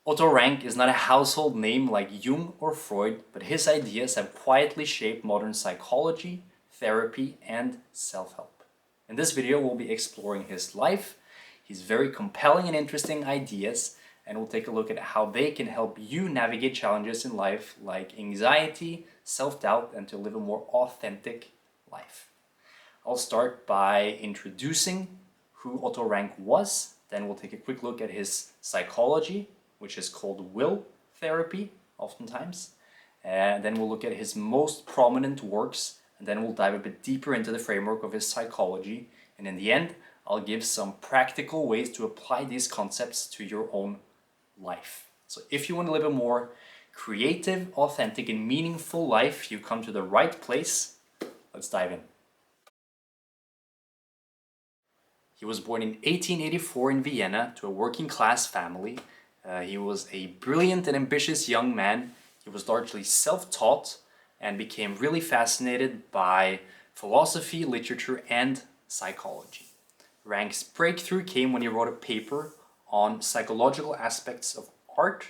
Otto Rank is not a household name like Jung or Freud, but his ideas have quietly shaped modern psychology, therapy, and self-help. In this video, we'll be exploring his life, his very compelling and interesting ideas, and we'll take a look at how they can help you navigate challenges in life like anxiety, self-doubt, and to live a more authentic life. I'll start by introducing who Otto Rank was, then we'll take a quick look at his psychology, which is called will therapy, oftentimes. And then we'll look at his most prominent works, and then we'll dive a bit deeper into the framework of his psychology. And in the end, I'll give some practical ways to apply these concepts to your own life. So if you want to live a more creative, authentic, and meaningful life, you come to the right place. Let's dive in. He was born in 1884 in Vienna to a working class family. He was a brilliant and ambitious young man. He was largely self-taught and became really fascinated by philosophy, literature, and psychology. Rank's breakthrough came when he wrote a paper on psychological aspects of art,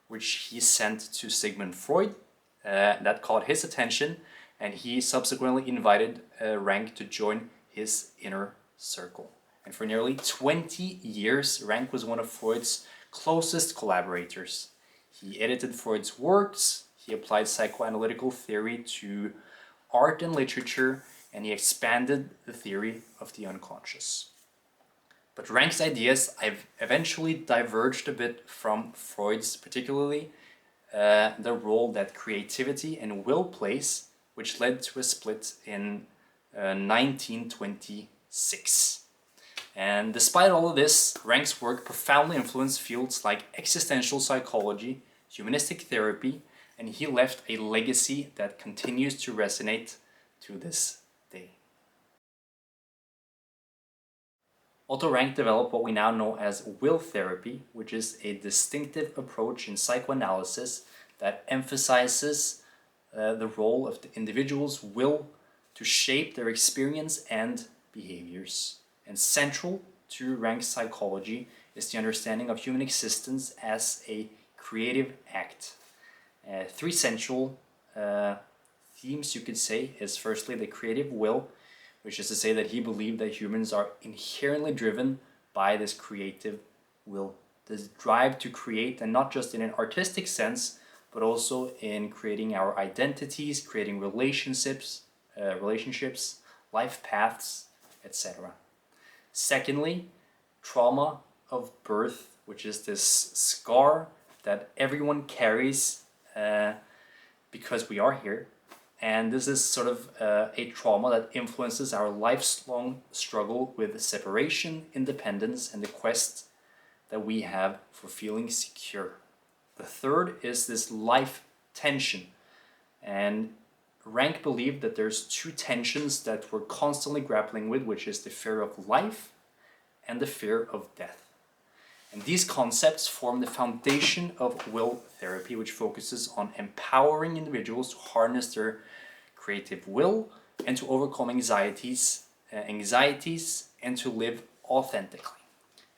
which he sent to Sigmund Freud. That caught his attention, and he subsequently invited Rank to join his inner circle. And for nearly 20 years, Rank was one of Freud's closest collaborators. He edited Freud's works, he applied psychoanalytical theory to art and literature, and he expanded the theory of the unconscious. But Rank's ideas eventually diverged a bit from Freud's, particularly the role that creativity and will plays, which led to a split in 1926. And despite all of this, Rank's work profoundly influenced fields like existential psychology, humanistic therapy, and he left a legacy that continues to resonate to this day. Otto Rank developed what we now know as will therapy, which is a distinctive approach in psychoanalysis that emphasizes the role of the individual's will to shape their experience and behaviors. And central to Rank's psychology is the understanding of human existence as a creative act. Three central themes, you could say, is firstly the creative will, which is to say that he believed that humans are inherently driven by this creative will, this drive to create, and not just in an artistic sense, but also in creating our identities, creating relationships, life paths, etc. Secondly, trauma of birth, which is this scar that everyone carries because we are here. And this is sort of a trauma that influences our lifelong struggle with separation, independence, and the quest that we have for feeling secure. The third is this life tension. And Rank believed that there's two tensions that we're constantly grappling with, which is the fear of life and the fear of death. And these concepts form the foundation of will therapy, which focuses on empowering individuals to harness their creative will and to overcome anxieties and to live authentically.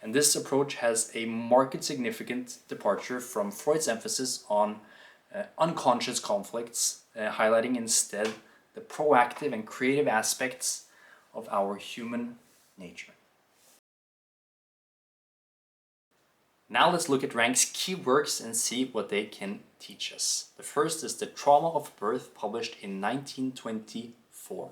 And this approach has a marked significant departure from Freud's emphasis on unconscious conflicts, highlighting instead the proactive and creative aspects of our human nature. Now let's look at Rank's key works and see what they can teach us. The first is The Trauma of Birth, published in 1924.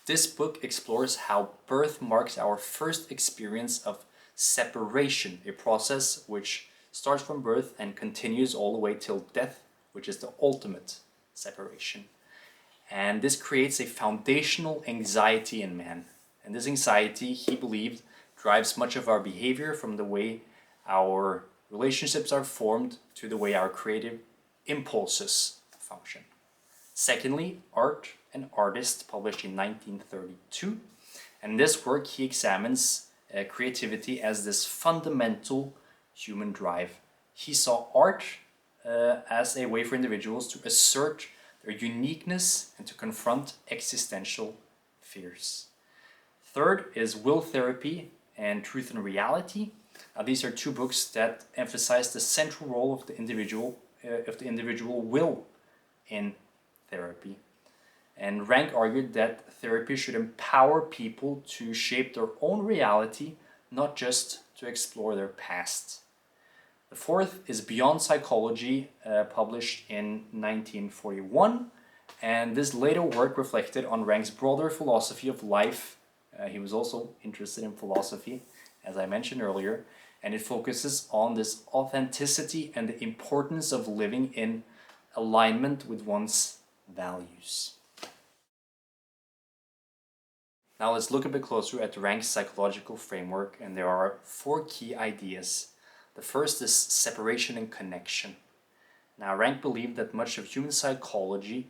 This book explores how birth marks our first experience of separation, a process which starts from birth and continues all the way till death, which is the ultimate separation. And this creates a foundational anxiety in man. And this anxiety, he believed, drives much of our behavior, from the way our relationships are formed to the way our creative impulses function. Secondly, Art and Artist, published in 1932. And in this work, he examines creativity as this fundamental human drive. He saw art as a way for individuals to assert their uniqueness and to confront existential fears. Third is Will Therapy and Truth and Reality. These are two books that emphasize the central role of the individual will in therapy. And Rank argued that therapy should empower people to shape their own reality, not just to explore their past. The fourth is Beyond Psychology, published in 1941, and this later work reflected on Rank's broader philosophy of life. He was also interested in philosophy, as I mentioned earlier, and it focuses on this authenticity and the importance of living in alignment with one's values. Now let's look a bit closer at Rank's psychological framework, and there are four key ideas. The first is separation and connection. Now, Rank believed that much of human psychology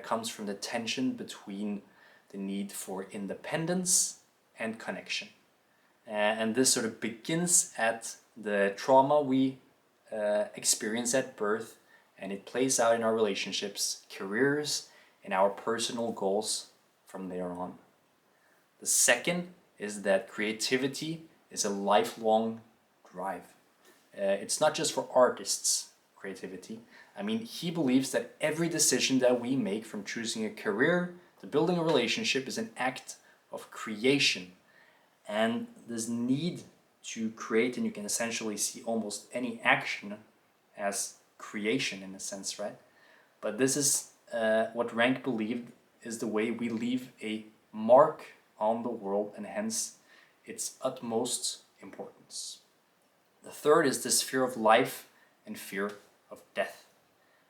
comes from the tension between the need for independence and connection. And this sort of begins at the trauma we experience at birth, and it plays out in our relationships, careers, and our personal goals from there on. The second is that creativity is a lifelong drive. It's not just for artists, creativity. I mean, he believes that every decision that we make, from choosing a career to building a relationship, is an act of creation. And this need to create, and you can essentially see almost any action as creation in a sense, right? But this is what Rank believed is the way we leave a mark on the world, and hence its utmost importance. The third is this fear of life and fear of death.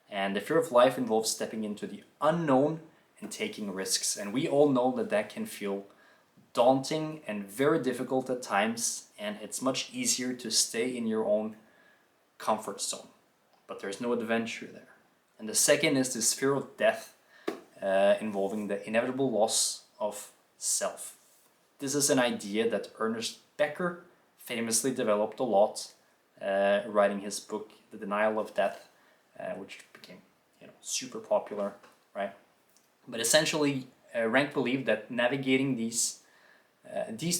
And the fear of life involves stepping into the unknown and taking risks. And we all know that that can feel daunting and very difficult at times, and it's much easier to stay in your own comfort zone. But there's no adventure there. And the second is this fear of death, involving the inevitable loss of self. This is an idea that Ernest Becker famously developed a lot, writing his book The Denial of Death, which became super popular, right? But essentially, Rank believed that navigating these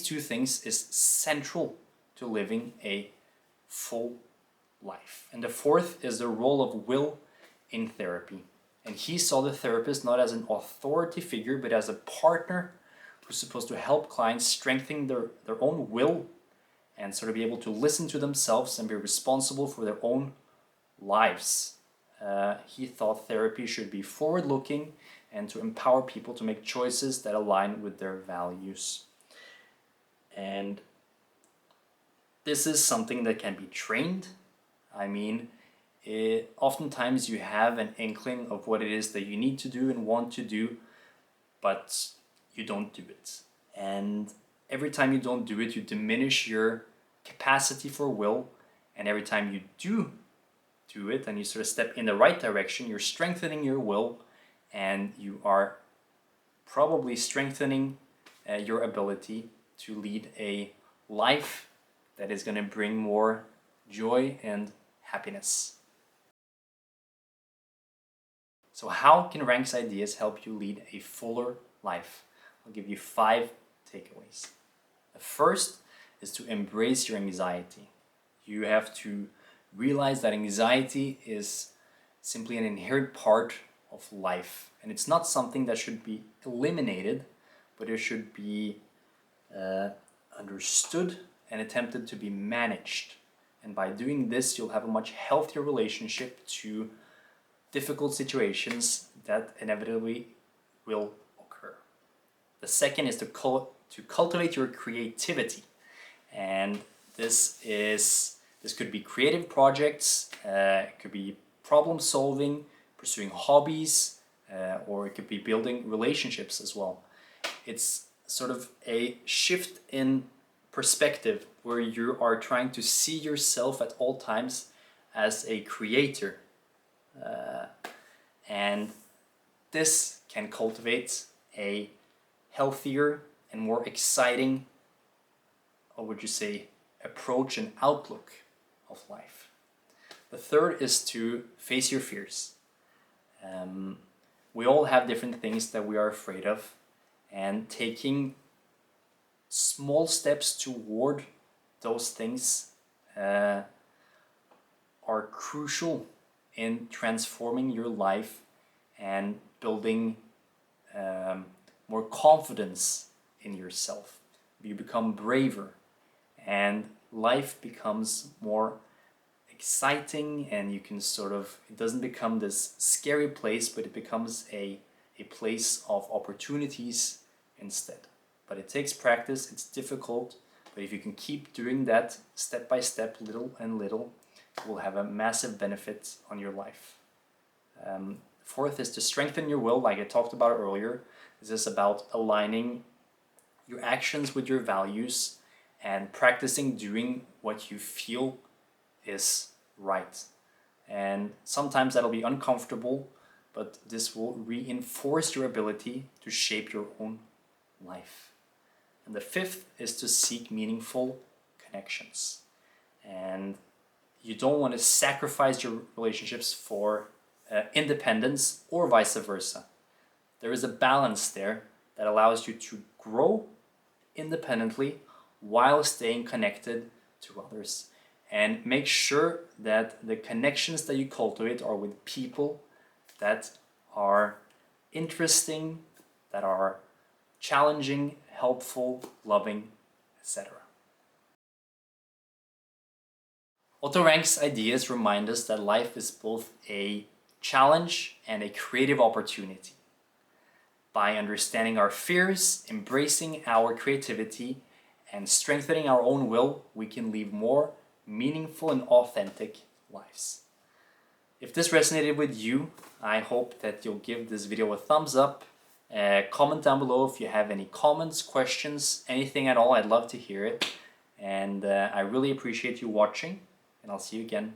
two things is central to living a full life. And the fourth is the role of will in therapy. And he saw the therapist not as an authority figure, but as a partner who's supposed to help clients strengthen their own will and sort of be able to listen to themselves and be responsible for their own lives. He thought therapy should be forward-looking and to empower people to make choices that align with their values. And this is something that can be trained. I mean, oftentimes you have an inkling of what it is that you need to do and want to do, but you don't do it. And every time you don't do it, you diminish your capacity for will. And every time you do it and you sort of step in the right direction, you're strengthening your will, and you are probably strengthening your ability to lead a life that is going to bring more joy and happiness. So how can Rank's ideas help you lead a fuller life? I'll give you 5 takeaways. The first is to embrace your anxiety. You have to realize that anxiety is simply an inherent part of life, and it's not something that should be eliminated, but it should be understood and attempted to be managed. And by doing this, you'll have a much healthier relationship to difficult situations that inevitably will occur. The second is to cultivate your creativity, and this could be creative projects, it could be problem solving, pursuing hobbies, or it could be building relationships as well. It's sort of a shift in perspective where you are trying to see yourself at all times as a creator. And this can cultivate a healthier and more exciting, or would you say, approach and outlook of life. The third is to face your fears. We all have different things that we are afraid of, and taking small steps toward those things are crucial in transforming your life and building more confidence in yourself. You become braver and life becomes more exciting, and you can sort of, it doesn't become this scary place, but it becomes a place of opportunities instead. But it takes practice, it's difficult, but if you can keep doing that step by step, little and little, it will have a massive benefit on your life. Fourth is to strengthen your will, like I talked about earlier. This is about aligning your actions with your values and practicing doing what you feel is right. And sometimes that'll be uncomfortable, but this will reinforce your ability to shape your own life. And the fifth is to seek meaningful connections. And you don't want to sacrifice your relationships for independence or vice versa. There is a balance there that allows you to grow independently while staying connected to others. And make sure that the connections that you cultivate are with people that are interesting, that are challenging, helpful, loving, etc. Otto Rank's ideas remind us that life is both a challenge and a creative opportunity. By understanding our fears, embracing our creativity, and strengthening our own will, we can live more meaningful and authentic lives. If this resonated with you, I hope that you'll give this video a thumbs up. Comment down below if you have any comments, questions, anything at all. I'd love to hear it. And I really appreciate you watching, and I'll see you again